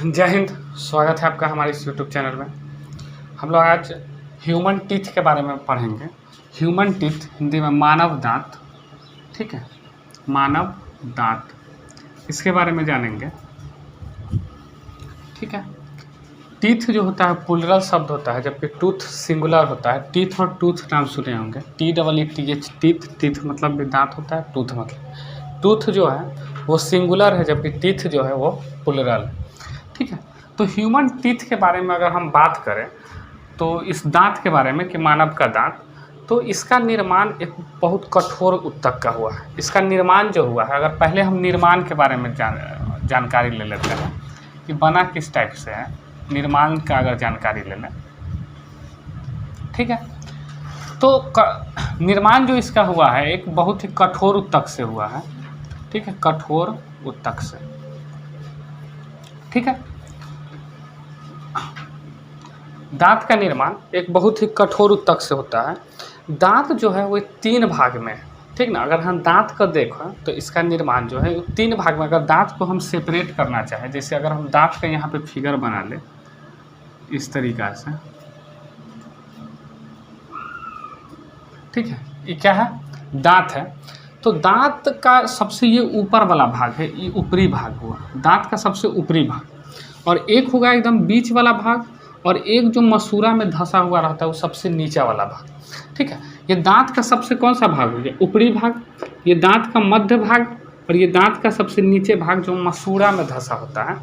जय हिंद। स्वागत है आपका हमारे इस यूट्यूब चैनल में। हम लोग आज ह्यूमन टीथ के बारे में पढ़ेंगे। ह्यूमन टीथ हिंदी में मानव दांत, ठीक है, मानव दांत, इसके बारे में जानेंगे, ठीक है। टीथ जो होता है प्लूरल शब्द होता है, जबकि टूथ सिंगुलर होता है। टीथ और टूथ नाम सुने होंगे, TEETH, टीथ, टीथ मतलब भी दांत होता है, टूथ मतलब, टूथ जो है वो सिंगुलर है, जबकि टीथ जो है वो प्लूरल है, ठीक है। तो ह्यूमन टीथ के बारे में अगर हम बात करें तो इस दांत के बारे में कि मानव का दांत, तो इसका निर्माण एक बहुत कठोर ऊतक का हुआ है। इसका निर्माण जो हुआ है, अगर पहले हम निर्माण के बारे में जानकारी ले लेते हैं कि बना किस टाइप से है, निर्माण का अगर जानकारी ले लें, ठीक है। तो निर्माण जो इसका हुआ है एक बहुत ही कठोर ऊतक से हुआ है, ठीक है, कठोर ऊतक से, ठीक है। दांत का निर्माण एक बहुत ही कठोर ऊतक से होता है। दांत जो है वो 3 भाग में है, ठीक ना। अगर हम दांत को देखें तो इसका निर्माण जो है 3 भाग में। अगर दांत को हम सेपरेट करना चाहें, जैसे अगर हम दांत का यहाँ पे फिगर बना ले इस तरीक़ा से, ठीक है, ये क्या है, दांत है। तो दांत का सबसे ये ऊपर वाला भाग है, ये ऊपरी भाग हुआ दांत का सबसे ऊपरी भाग, और एक होगा एकदम बीच वाला भाग, और एक जो मसूड़ा में धंसा हुआ रहता है वो सबसे नीचा वाला भाग, ठीक है। ये दांत का सबसे कौन सा भाग हो गया, ऊपरी भाग, ये दांत का मध्य भाग, और ये दांत का सबसे नीचे भाग जो मसूड़ा में धंसा होता है।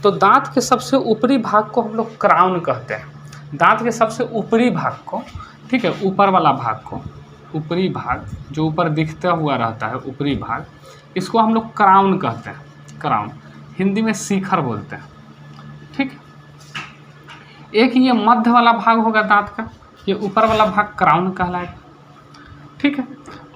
तो दांत के सबसे ऊपरी भाग को हम लोग क्राउन कहते हैं। दांत के सबसे ऊपरी भाग को, ठीक है, ऊपर वाला भाग को, ऊपरी भाग जो ऊपर दिखता हुआ रहता है, ऊपरी भाग, इसको हम लोग क्राउन कहते हैं। क्राउन हिंदी में शिखर बोलते हैं, ठीक है। एक ये मध्य वाला भाग होगा दांत का, ये ऊपर वाला भाग क्राउन कहलाएगा, ठीक है।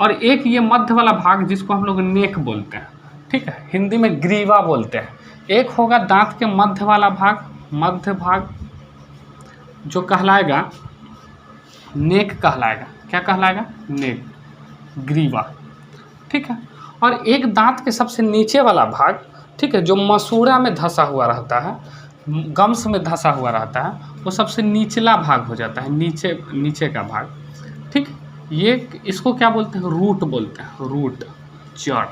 और एक ये मध्य वाला भाग जिसको हम लोग नेक बोलते हैं, ठीक है, हिंदी में ग्रीवा बोलते हैं। एक होगा दांत के मध्य वाला भाग, मध्य भाग जो कहलाएगा नेक कहलाएगा। क्या कहलाएगा, नेक, ग्रीवा, ठीक है। और एक दांत के सबसे नीचे वाला भाग, ठीक है, जो मसूड़ा में धंसा हुआ रहता है, गम्स में धंसा हुआ रहता है, वो सबसे निचला भाग हो जाता है, नीचे का भाग, ठीक। ये इसको क्या बोलते हैं, रूट बोलते हैं, रूट, जड़,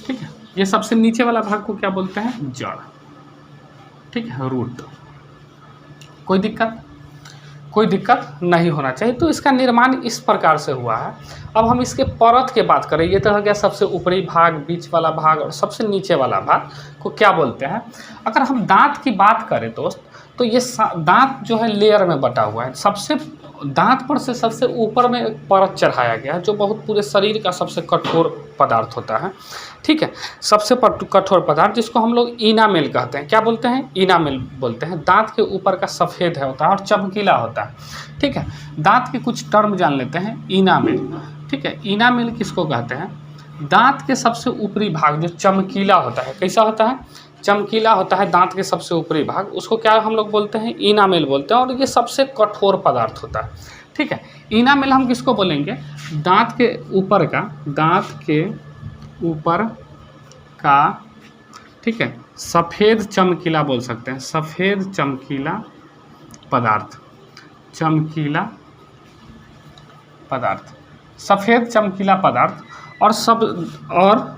ठीक है। ये सबसे नीचे वाला भाग को क्या बोलते हैं, जड़, ठीक है, रूट। कोई दिक्कत नहीं होना चाहिए। तो इसका निर्माण इस प्रकार से हुआ है। अब हम इसके परत के बात करें, ये तो हो गया सबसे ऊपरी भाग, बीच वाला भाग और सबसे नीचे वाला भाग को क्या बोलते हैं। अगर हम दांत की बात करें दोस्त, तो ये दांत जो है लेयर में बटा हुआ है। सबसे दांत पर से सबसे ऊपर में एक परत चढ़ाया गया है, जो बहुत पूरे शरीर का सबसे कठोर पदार्थ होता है, ठीक है। सबसे कठोर पदार्थ जिसको हम लोग इनामेल कहते हैं। क्या बोलते हैं, इनामेल बोलते हैं। दांत के ऊपर का सफ़ेद है होता है और चमकीला होता है, ठीक है। दांत के कुछ टर्म जान लेते हैं। इनामेल, ठीक है, इनामेल किसको कहते हैं, दांत के सबसे ऊपरी भाग जो चमकीला होता है। कैसा होता है, चमकीला होता है दांत के सबसे ऊपरी भाग, उसको क्या हम लोग बोलते हैं, इनामेल बोलते हैं। और ये सबसे कठोर पदार्थ होता है, ठीक है। इनामेल हम किसको बोलेंगे, दांत के ऊपर का, दांत के ऊपर का, ठीक है, सफ़ेद चमकीला बोल सकते हैं, सफ़ेद चमकीला पदार्थ, चमकीला पदार्थ, सफ़ेद चमकीला पदार्थ। और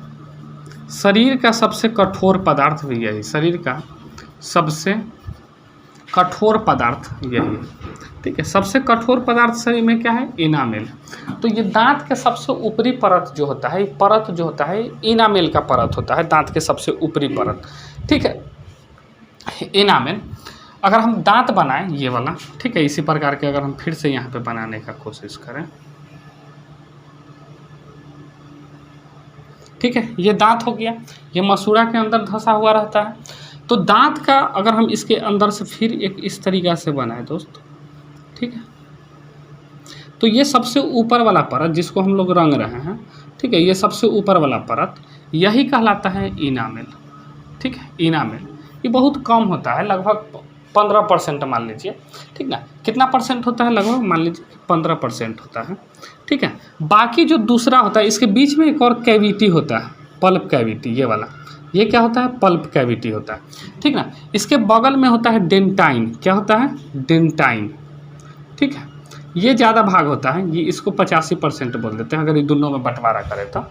शरीर का सबसे कठोर पदार्थ भी यही, शरीर का सबसे कठोर पदार्थ यही, ठीक है। सबसे कठोर पदार्थ शरीर में क्या है, इनामेल। तो ये दांत के सबसे ऊपरी परत जो होता है, परत जो होता है इनामेल का परत होता है, दांत के सबसे ऊपरी परत, ठीक है, इनामेल। अगर हम दांत बनाएं ये वाला, ठीक है, इसी प्रकार के अगर हम फिर से यहाँ पे बनाने का कोशिश करें, ठीक है, ये दांत हो गया, ये मसूड़ा के अंदर धंसा हुआ रहता है। तो दांत का अगर हम इसके अंदर से फिर एक इस तरीक़ा से बनाए दोस्त, ठीक है, तो ये सबसे ऊपर वाला परत जिसको हम लोग रंग रहे हैं, ठीक है, ये सबसे ऊपर वाला परत यही कहलाता है इनामेल, ठीक है। इनामेल ये बहुत कम होता है, लगभग 15% मान लीजिए, ठीक ना। कितना परसेंट होता है, लगभग मान लीजिए 15% होता है, ठीक है। बाकी जो दूसरा होता है, इसके बीच में एक और कैविटी होता है, पल्प कैविटी, ये वाला, ये क्या होता है? पल्प कैविटी होता है, ठीक ना। इसके बगल में होता है डेंटाइन, क्या होता है? डेंटाइन, ठीक है। ये ज़्यादा भाग होता है, ये इसको 85% बोल देते हैं अगर ये दोनों में बंटवारा करें तो,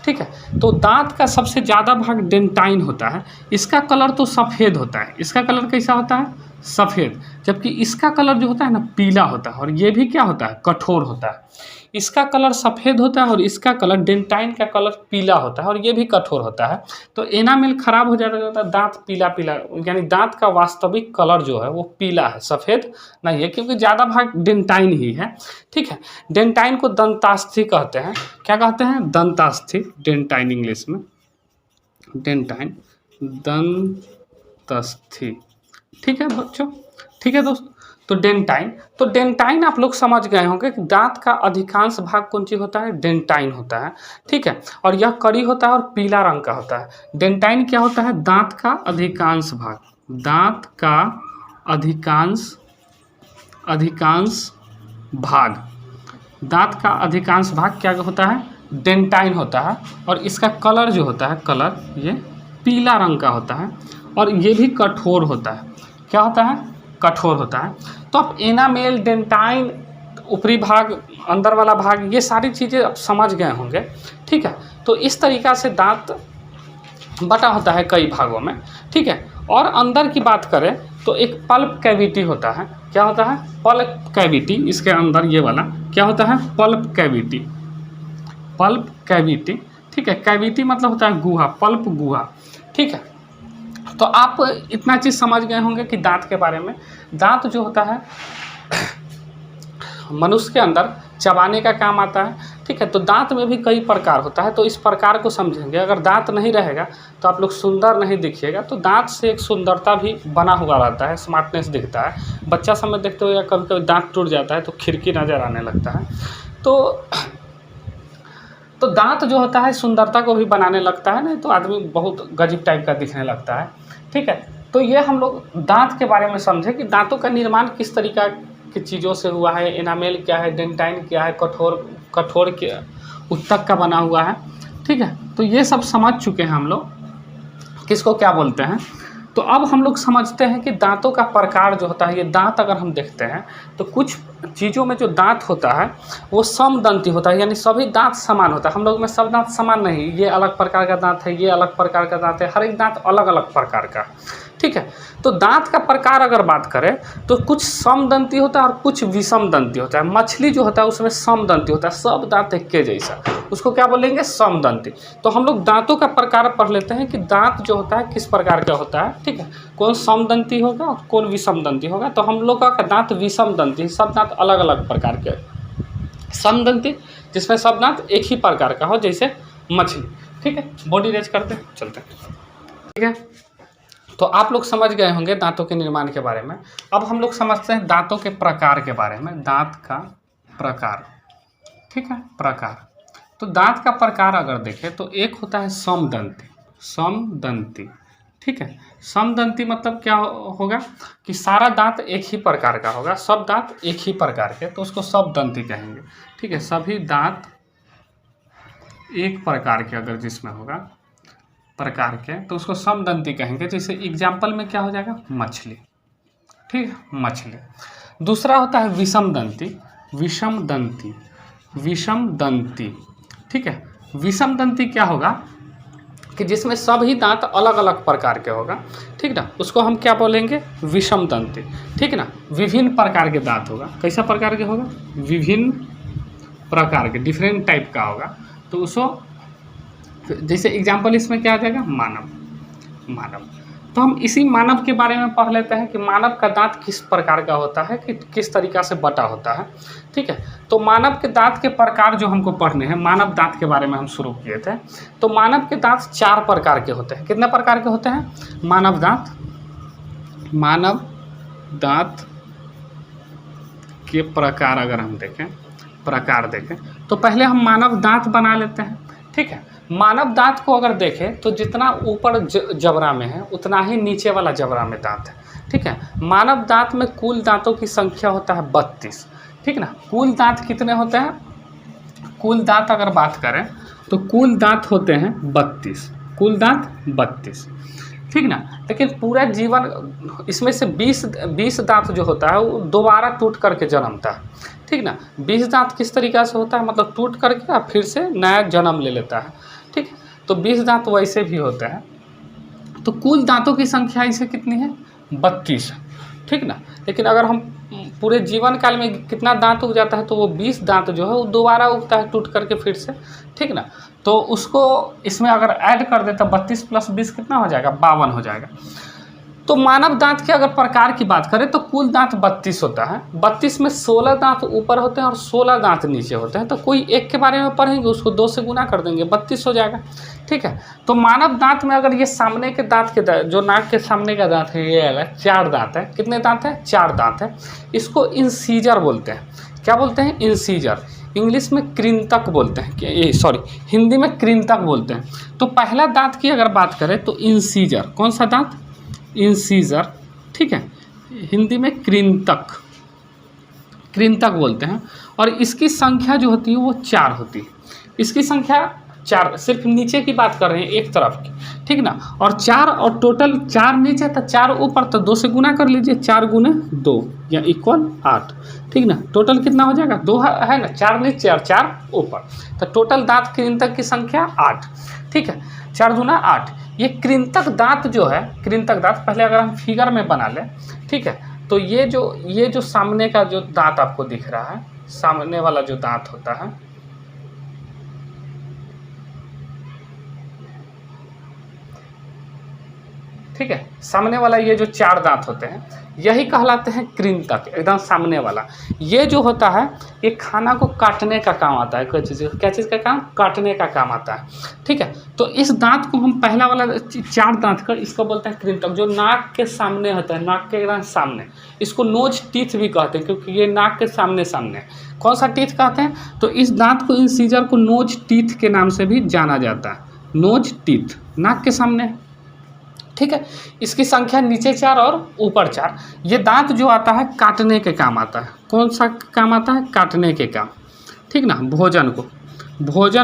ठीक है। तो दांत का सबसे ज़्यादा भाग डेंटाइन होता है। इसका कलर तो सफ़ेद होता है, इसका कलर कैसा होता है? सफ़ेद, जबकि इसका कलर जो होता है ना पीला होता है, और ये भी क्या होता है? कठोर होता है। इसका कलर सफ़ेद होता है और इसका कलर, डेंटाइन का कलर पीला होता है और ये भी कठोर होता है। तो एनामेल खराब हो जाता है, दांत पीला पीला, यानी दांत का वास्तविक कलर जो है वो पीला है, सफ़ेद नहीं है, क्योंकि ज़्यादा भाग डेंटाइन ही है, ठीक है। डेंटाइन को दंतास्थि कहते हैं। क्या कहते हैं? दंतास्थि, डेंटाइन इंग्लिश में, डेंटाइन, दंतास्थि, ठीक है बच्चों, ठीक है दोस्त। तो डेंटाइन आप लोग समझ गए होंगे कि दांत का अधिकांश भाग कौन चीज़ होता है? डेंटाइन होता है, ठीक है। और यह कड़ी होता है और पीला रंग का होता है। डेंटाइन क्या होता है? दांत का अधिकांश भाग, दांत का अधिकांश भाग, दांत का अधिकांश भाग क्या होता है? डेंटाइन होता है। और इसका कलर जो होता है, कलर ये पीला रंग का होता है और ये भी कठोर होता है। क्या होता है? कठोर होता है। तो आप एनामेल, डेंटाइन, ऊपरी भाग, अंदर वाला भाग, ये सारी चीज़ें आप समझ गए होंगे, ठीक है। तो इस तरीक़ा से दांत बटा होता है कई भागों में, ठीक है। और अंदर की बात करें तो एक पल्प कैविटी होता है। क्या होता है? Pulp cavity. इसके अंदर ये वाला क्या होता है? पल्प कैविटी, पल्प कैविटी, ठीक है। कैविटी मतलब होता है गुहा, पल्प गुहा, ठीक है। तो आप इतना चीज़ समझ गए होंगे कि दांत के बारे में। दांत जो होता है मनुष्य के अंदर चबाने का काम आता है, ठीक है। तो दांत में भी कई प्रकार होता है, तो इस प्रकार को समझेंगे। अगर दांत नहीं रहेगा तो आप लोग सुंदर नहीं दिखिएगा। तो दांत से एक सुंदरता भी बना हुआ रहता है, स्मार्टनेस दिखता है। बच्चा समय देखते हो या कभी कभी दांत टूट जाता है तो खिड़की नज़र आने लगता है। तो दांत जो होता है सुंदरता को भी बनाने लगता है, नहीं तो आदमी बहुत गजब टाइप का दिखने लगता है, ठीक है। तो ये हम लोग दांत के बारे में समझे कि दांतों का निर्माण किस तरीका की चीज़ों से हुआ है, एनामेल क्या है, डेंटाइन क्या है, कठोर के उत्तक का बना हुआ है, ठीक है। तो ये सब समझ चुके हैं हम लोग किसको क्या बोलते हैं। तो अब हम लोग समझते हैं कि दांतों का प्रकार जो होता है, ये दांत अगर हम देखते हैं तो कुछ चीज़ों में जो दांत होता है वो समदंती होता है, यानी सभी दांत समान होता है। हम लोग में सब दांत समान नहीं, ये अलग प्रकार का दांत है, ये अलग प्रकार का दांत है, हर एक दांत अलग अलग प्रकार का, ठीक है। तो दांत का प्रकार अगर बात करें तो कुछ समदंती होता है और कुछ विषमदंती होता है। मछली जो होता है उसमें समदंती होता है, सब दांत एक के जैसा, उसको क्या बोलेंगे? समदंती। तो हम लोग दांतों का प्रकार पढ़ लेते हैं कि दांत जो होता है किस प्रकार का होता है, ठीक है। कौन समदंती होगा और कौन विषमदंती होगा। तो हम लोग का दांत विषमदंती, सब दांत अलग अलग प्रकार के। समदंती जिसमें सब दांत एक ही प्रकार का हो, जैसे मछली, ठीक है। बॉडी रेज करते चलते, ठीक है। तो आप लोग समझ गए होंगे दांतों के निर्माण के बारे में। अब हम लोग समझते हैं दांतों के प्रकार के बारे में। दांत का प्रकार, ठीक है, प्रकार। तो दांत का प्रकार अगर देखें तो एक होता है समदंती, समदंती, ठीक है। समदंती मतलब क्या होगा कि सारा दांत एक ही प्रकार का होगा, सब दांत एक ही प्रकार के, तो उसको समदंती कहेंगे, ठीक है। सभी दांत एक प्रकार के अगर जिसमें होगा प्रकार के तो उसको समदंती कहेंगे। जैसे एग्जाम्पल में क्या हो जाएगा? मछली, ठीक है, मछली। दूसरा होता है विषमदंती, विषमदंती, विषमदंती, ठीक है। विषमदंती क्या होगा कि जिसमें सभी दांत अलग अलग प्रकार के होगा, ठीक ना, उसको हम क्या बोलेंगे? विषमदंती, ठीक ना। विभिन्न प्रकार के दांत होगा। कैसा प्रकार के होगा? विभिन्न प्रकार के, डिफरेंट टाइप का होगा। तो उसको जैसे एग्जाम्पल इसमें क्या आ जाएगा? मानव, मानव। तो हम इसी मानव के बारे में पढ़ लेते हैं कि मानव का दांत किस प्रकार का होता है, कि किस तरीक़ा से बटा होता है, ठीक है। तो मानव के दांत के प्रकार जो हमको पढ़ने हैं, मानव दांत के बारे में हम शुरू किए थे। तो मानव के दांत 4 प्रकार के होते हैं। कितने प्रकार के होते हैं? मानव दांत, मानव दांत के प्रकार अगर हम देखें, प्रकार देखें तो पहले हम मानव दांत बना लेते हैं, ठीक है। मानव दांत को अगर देखें तो जितना ऊपर जबड़ा में है उतना ही नीचे वाला जबड़ा में दांत है, ठीक है। मानव दांत में कुल दांतों की संख्या होता है 32, ठीक ना। कुल दांत कितने होते हैं? कुल दांत अगर बात करें तो कुल दांत होते हैं 32, कुल दांत 32, ठीक ना। लेकिन पूरा जीवन इसमें से 20 दांत जो होता है वो दोबारा टूट करके जन्मता है, ठीक ना। 20 दांत किस तरीक़ा से होता है, मतलब टूट करके फिर से नया जन्म ले लेता है, ठीक। तो 20 दांत वैसे भी होते हैं। तो कुल दांतों की संख्या इसे कितनी है, 32, ठीक ना। लेकिन अगर हम पूरे जीवन काल में कितना दांत उग जाता है तो वो 20 दांत जो है वो दोबारा उगता है टूट करके फिर से, ठीक ना। तो उसको इसमें अगर ऐड कर दे तो 32 + 20 कितना हो जाएगा, 52 हो जाएगा। तो मानव दांत के अगर प्रकार की बात करें तो कुल दांत 32 होता है। 32 में 16 दांत ऊपर होते हैं और 16 दांत नीचे होते हैं। तो कोई एक के बारे में पढ़ेंगे उसको 2 से गुना कर देंगे, 32 हो जाएगा, ठीक है। तो मानव दांत में अगर ये सामने के दांत के जो नाक के सामने का दांत है ये वाला 4 दांत है। कितने दांत है, 4 दांत है। इसको इंसीजर बोलते हैं। क्या बोलते हैं, इंसीजर। इंग्लिश में कृंतक बोलते हैं, सॉरी हिंदी में कृंतक बोलते हैं। तो पहला दांत की अगर बात करें तो इंसीजर, कौन सा दांत, इंसीजर, ठीक है। हिंदी में कृंतक, कृंतक बोलते हैं। और इसकी संख्या जो होती है वो 4 होती है। इसकी संख्या 4, सिर्फ नीचे की बात कर रहे हैं एक तरफ की, ठीक ना। और 4 और टोटल 4 नीचे तो 4 ऊपर, तो 2 से गुना कर लीजिए, 4 × 2 या = 8, ठीक ना। टोटल कितना हो जाएगा, 2 है ना, 4 नीचे और 4 ऊपर, तो टोटल दांत कृंतक की संख्या 8, ठीक है। 4 × 8। ये कृंतक दांत जो है, कृंतक दांत पहले अगर हम फिगर में बना लें, ठीक है। तो ये जो सामने का जो दांत आपको दिख रहा है, सामने वाला जो दांत होता है, ठीक है, सामने वाला ये जो 4 दांत होते हैं यही कहलाते हैं कृंतक, एकदम सामने वाला। ये जो होता है ये खाना को काटने का काम आता है, कोई चीज़, क्या चीज़ का काम, काटने का काम आता है, ठीक है। तो इस दांत को हम पहला वाला 4 दांत का इसको बोलते हैं कृंतक, जो नाक के सामने होता है, नाक के एकदम सामने। इसको नोज टीथ भी कहते हैं क्योंकि ये नाक के सामने सामने। कौन सा टीथ कहते हैं, तो इस दांत को, इंसीजर को नोज टीथ के नाम से भी जाना जाता है। नोज टीथ, नाक के सामने, ठीक है। इसकी संख्या नीचे 4 और ऊपर 4। ये दांत जो आता है काटने के काम आता है। कौन सा काम आता है, काटने के काम, ठीक ना। भोजन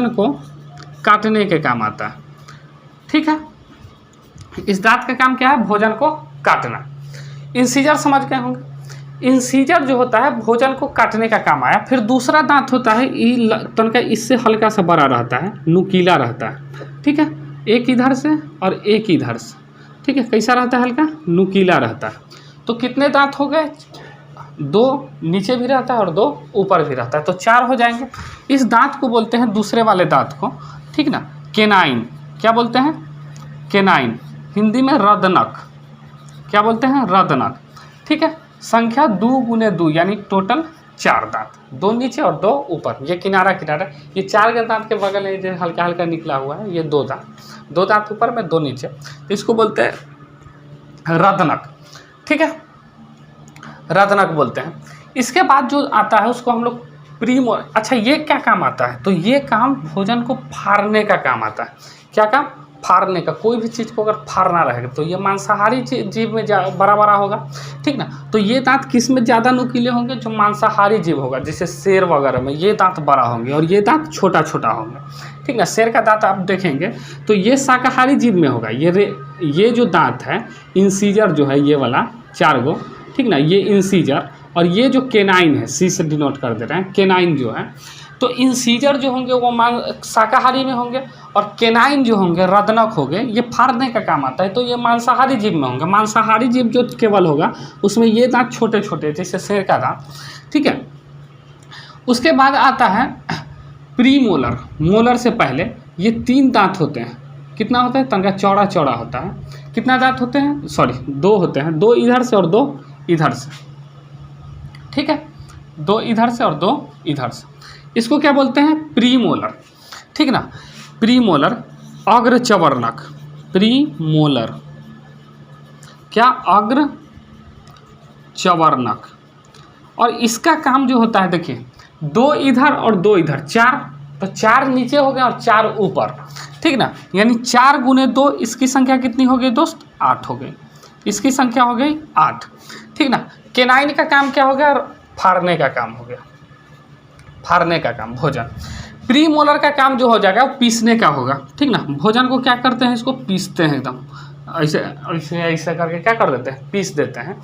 को काटने के काम आता है, ठीक है। इस दांत का काम क्या है, भोजन को काटना। इंसीजर समझ गए होंगे। इंसीजर जो होता है भोजन को काटने का काम आया। फिर दूसरा दांत होता है तनका इससे हल्का सा बड़ा रहता है, नुकीला रहता है, ठीक है। एक इधर से और एक इधर से, ठीक है। कैसा रहता है, हल्का नुकीला रहता है। तो कितने दांत हो गए, 2 नीचे भी रहता है और 2 ऊपर भी रहता है, तो 4 हो जाएंगे। इस दांत को बोलते हैं, दूसरे वाले दांत को, ठीक ना, केनाइन। क्या बोलते हैं, केनाइन। हिंदी में रदनक। क्या बोलते हैं, रदनक, ठीक है। संख्या 2 × 2 यानी टोटल 4 दांत, 2 नीचे और 2 ऊपर। ये किनारा, ये 4 के दांत के बगल में जो हल्का हल्का निकला हुआ है ये 2 दांत, 2 दांत ऊपर में 2 नीचे, तो इसको बोलते हैं रदनक, ठीक है, रदनक बोलते हैं। इसके बाद जो आता है उसको हम लोग प्रीमोलर। अच्छा, ये क्या काम आता है, तो ये काम भोजन को फाड़ने का काम आता है। क्या काम, फाड़ने का। कोई भी चीज़ को अगर फाड़ना रहेगा तो ये मांसाहारी जीव में बड़ा बड़ा होगा, ठीक ना। तो ये दांत किस में ज़्यादा नुकीले होंगे, जो मांसाहारी जीव होगा, जैसे शेर वगैरह में ये दांत बड़ा होंगे और ये दांत छोटा छोटा होंगे, ठीक ना। शेर का दांत आप देखेंगे तो ये शाकाहारी जीव में होगा। ये जो दांत है इंसीजर जो है, ये वाला 4 गो, ठीक ना, ये इंसीजर। और ये जो केनाइन है, सी से डिनोट कर दे रहे हैं, केनाइन जो है, तो इंसीजर जो होंगे वो शाकाहारी में होंगे और केनाइन जो होंगे, रदनक होंगे, ये फाड़ने का काम आता है, तो ये मांसाहारी जीव में होंगे। मांसाहारी जीव जो केवल होगा उसमें ये दांत छोटे छोटे, जैसे शेर का दांत, ठीक है। उसके बाद आता है प्रीमोलर। मोलर से पहले ये 3 दांत होते हैं। कितना होता है, तनका चौड़ा चौड़ा होता है। कितना दांत होते हैं, सॉरी 2 होते हैं, 2 इधर से और 2 इधर से, ठीक है, 2 इधर से और 2 इधर से। इसको क्या बोलते हैं, प्रीमोलर, ठीक ना। प्रीमोलर, अग्र चवर्णक, प्रीमोलर, क्या, अग्र चवर्णक। और इसका काम जो होता है, देखिए 2 इधर और 2 इधर, 4, तो 4 नीचे हो गए और 4 ऊपर, ठीक ना। यानी 4 × 2, इसकी संख्या कितनी हो गई दोस्त, 8 हो गई। इसकी संख्या हो गई 8, ठीक ना। केनाइन का काम क्या हो गया, फाड़ने का काम हो गया, फाड़ने का काम, भोजन। प्री मोलर का काम जो हो जाएगा वो पीसने का होगा, ठीक ना। भोजन को क्या करते हैं, इसको पीसते हैं एकदम ऐसे ऐसे ऐसे करके क्या कर देते हैं, पीस देते हैं।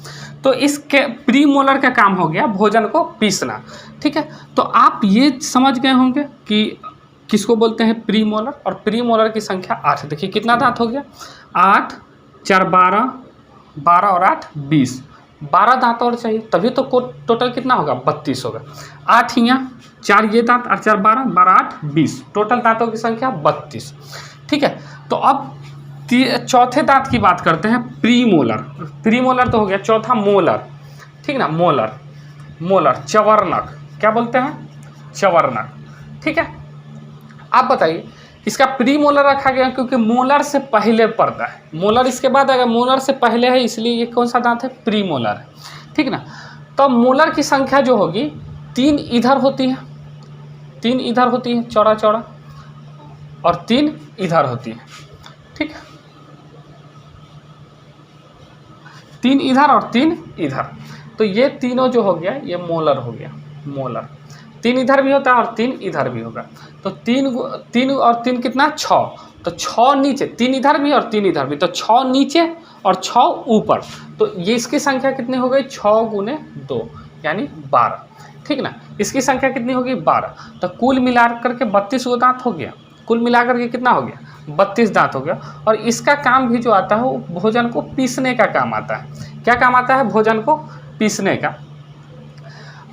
तो इसके प्री मोलर का काम हो गया भोजन को पीसना, ठीक है। तो आप ये समझ गए होंगे कि किसको बोलते हैं प्री मोलर, और प्री मोलर की संख्या 8। देखिए कितना दांत हो गया, 8 4 12, 12 और 8 20, 12 दांत और चाहिए, तभी तो टोटल कितना होगा 32 होगा। 8 यहाँ, 4 ये दांत, 8 4 12, 12 8 20, टोटल दांतों की संख्या 32, ठीक है। तो अब चौथे दांत की बात करते हैं, प्री मोलर। प्री मोलर तो हो गया, चौथा मोलर, ठीक ना। मोलर, मोलर चवर्णक, क्या बोलते हैं, चवर्णक, ठीक है। आप बताइए इसका प्री मोलर रखा गया क्योंकि मोलर से पहले पड़ता है, मोलर इसके बाद अगर मोलर से पहले है, इसलिए ये कौन सा दांत है, प्री मोलर है, ठीक ना। तो मोलर की संख्या जो होगी 3 इधर होती है, 3 इधर होती है चौड़ा चौड़ा, और 3 इधर होती है, ठीक है। 3 इधर और 3 इधर, तो ये तीनों जो हो गया ये मोलर हो गया, मोलर। 3 इधर भी होता है और 3 इधर भी होगा, तो 3 और 3 कितना 6, तो 6 नीचे, 3 इधर भी और 3 इधर भी, तो 6 नीचे और 6 ऊपर, तो ये इसकी संख्या कितनी हो गई, 6 गुने 2 यानी 12, ठीक ना। इसकी संख्या कितनी होगी 12, तो कुल मिलाकर के 32 गो दांत हो गया, कुल मिलाकर के कितना हो गया 32 दांत हो गया। और इसका काम भी जो आता है वो भोजन को पीसने का काम आता है। क्या काम आता है, भोजन को पीसने का।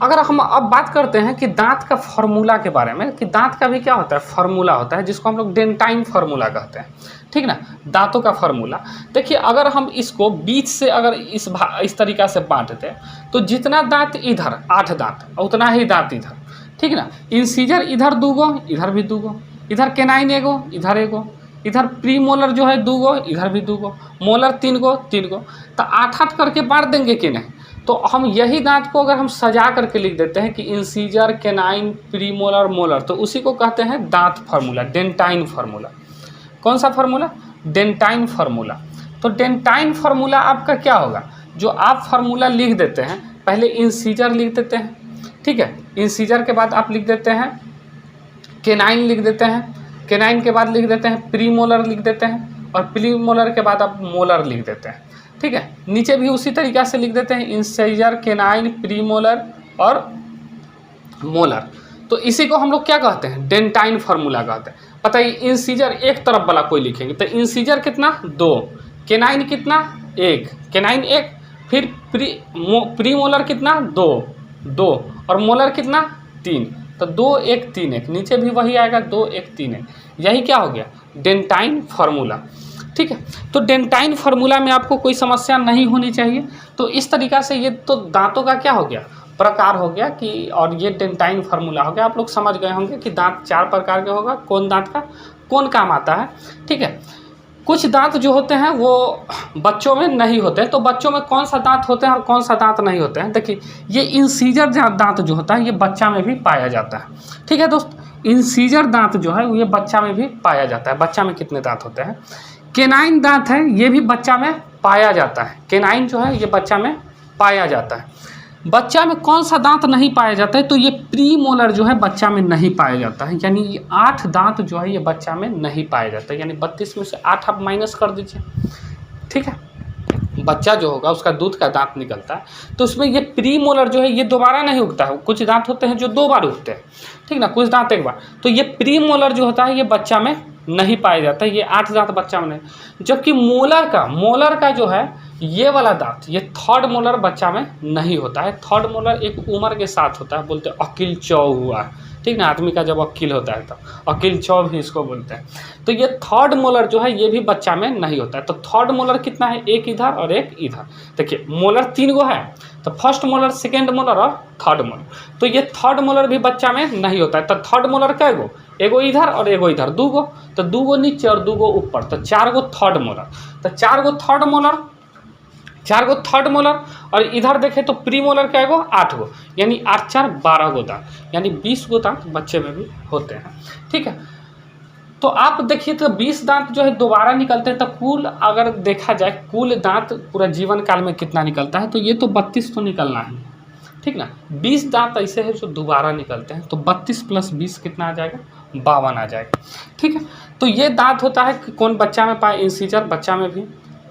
अगर हम अब बात करते हैं कि दांत का फार्मूला के बारे में, कि दांत का भी क्या होता है, फार्मूला होता है, जिसको हम लोग डेंटाइन फार्मूला कहते हैं, ठीक ना। दांतों का फार्मूला देखिए, अगर हम इसको बीच से अगर इस तरीक़ा से बांटते तो जितना दांत इधर 8 दांत, उतना ही दांत इधर, ठीक ना। इंसीजर इधर 2 गो, इधर भी 2 गो, इधर केनाइन एगो, इधर एगो, इधर प्री मोलर जो है 2 गो, इधर भी 2 गो, मोलर 3 गो 3 गो, तो 8-8 करके बांट देंगे कि नहीं। तो हम यही दांत को अगर हम सजा करके लिख देते हैं कि incisor, canine, pre molar, molar, तो उसी को कहते हैं दांत फार्मूला, डेंटाइन फार्मूला। कौन सा फार्मूला, डेंटाइन फार्मूला। तो डेंटाइन फार्मूला आपका क्या होगा, जो आप फार्मूला लिख देते हैं, पहले इंसीजर लिख देते हैं, ठीक है। इंसीजर के बाद आप लिख देते हैं केनाइन, लिख देते हैं केनाइन के बाद लिख देते हैं प्री मोलर, लिख देते हैं, और प्री मोलर के बाद आप मोलर लिख देते हैं, ठीक है। नीचे भी उसी तरीक़ा से लिख देते हैं इंसीजर, केनाइन, प्री मोलर और मोलर। तो इसी को हम लोग क्या कहते हैं, डेंटाइन फार्मूला कहते हैं। पता है इंसीजर एक तरफ वाला कोई लिखेंगे तो इंसीजर कितना 2, केनाइन कितना 1, केनाइन 1, फिर प्री मोलर कितना 2 और मोलर कितना 3, तो 2 1 3 1, नीचे भी वही आएगा 2 1 3 1, यही क्या हो गया डेंटाइन फार्मूला, ठीक है। तो डेंटाइन फार्मूला में आपको कोई समस्या नहीं होनी चाहिए। तो इस तरीक़ा से ये तो दांतों का क्या हो गया, प्रकार हो गया कि, और ये डेंटाइन फार्मूला हो गया। आप लोग समझ गए होंगे कि दांत 4 प्रकार के होगा, कौन दांत का कौन काम आता है, ठीक है। कुछ दांत जो होते हैं वो बच्चों में नहीं होते हैं, तो बच्चों में कौन सा दांत होते हैं और कौन सा दांत नहीं होते हैं। देखिए ये इंसीजर दांत जो होता है ये बच्चा में भी पाया जाता है, ठीक है दोस्त। इंसीजर दांत जो है ये बच्चा में भी पाया जाता है। बच्चा में कितने दांत होते हैं, केनाइन दांत है, ये भी बच्चा में पाया जाता है। केनाइन जो है ये बच्चा में पाया जाता है। बच्चा में कौन सा दांत नहीं पाया जाता है, तो ये प्री मोलर जो है बच्चा में नहीं पाया जाता है, यानी ये 8 दांत जो है ये बच्चा में नहीं पाया जाता है, यानी 32 में से 8 आप माइनस कर दीजिए, ठीक है। बच्चा जो होगा उसका दूध का दांत निकलता है, तो उसमें ये प्री मोलर जो है ये दोबारा नहीं उगता है। कुछ दांत होते हैं जो 2 बार उगते हैं, ठीक ना, कुछ दांत 1 बार। तो ये प्री मोलर जो होता है ये बच्चा में नहीं पाया जाता है, ये 8 दांत बच्चा में नहीं। जबकि मोलर का जो है ये वाला दांत, ये थर्ड मोलर बच्चा में नहीं होता है। थर्ड मोलर एक उम्र के साथ होता है, बोलते हैं अकिल चौ हुआ, ठीक ना। आदमी का जब अकिल होता है तो अकिल चौ भी इसको बोलते हैं। तो ये थर्ड मोलर जो है ये भी बच्चा में नहीं होता है। तो थर्ड मोलर कितना है, 1 इधर और 1 इधर। देखिए मोलर 3 गो है, तो फर्स्ट मोलर, सेकेंड मोलर और थर्ड मोलर। तो ये थर्ड मोलर भी बच्चा में नहीं होता है। तो थर्ड मोलर कै गो, एगो इधर और एगो इधर, 2 गो। तो 2 गो नीचे और 2 गो ऊपर, तो 4 गो थर्ड मोलर। तो 4 गो थर्ड मोलर, 4 गो थर्ड मोलर, और इधर देखें तो प्री मोलर क्या गो 8 गो, यानी 8 4 12 गो दांत, यानी 20 गो दांत बच्चे में भी होते हैं, ठीक है। तो आप देखिए तो 20 दांत जो है दोबारा निकलते हैं। तो कुल अगर देखा जाए कुल दांत पूरा जीवन काल में कितना निकलता है, तो ये तो 32 तो निकलना है, ठीक ना। 20 दांत ऐसे हैं जो दोबारा निकलते हैं, तो 32 + 20 कितना आ जाएगा 52 आ जाएगा। ठीक है, तो ये दांत होता है कि कौन बच्चा में पाए, इंसीजर बच्चा में भी,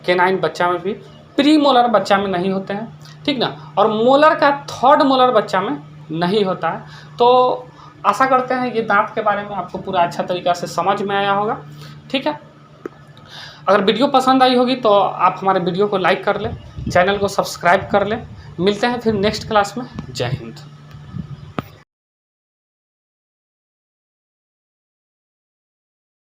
केनाइन बच्चा में भी, प्री मोलर बच्चा में नहीं होते हैं, ठीक ना, और मोलर का थर्ड मोलर बच्चा में नहीं होता है। तो आशा करते हैं ये दांत के बारे में आपको पूरा अच्छा तरीक़ा से समझ में आया होगा। ठीक है, अगर वीडियो पसंद आई होगी तो आप हमारे वीडियो को लाइक कर लें, चैनल को सब्सक्राइब कर लें। मिलते हैं फिर नेक्स्ट क्लास में। जय हिंद।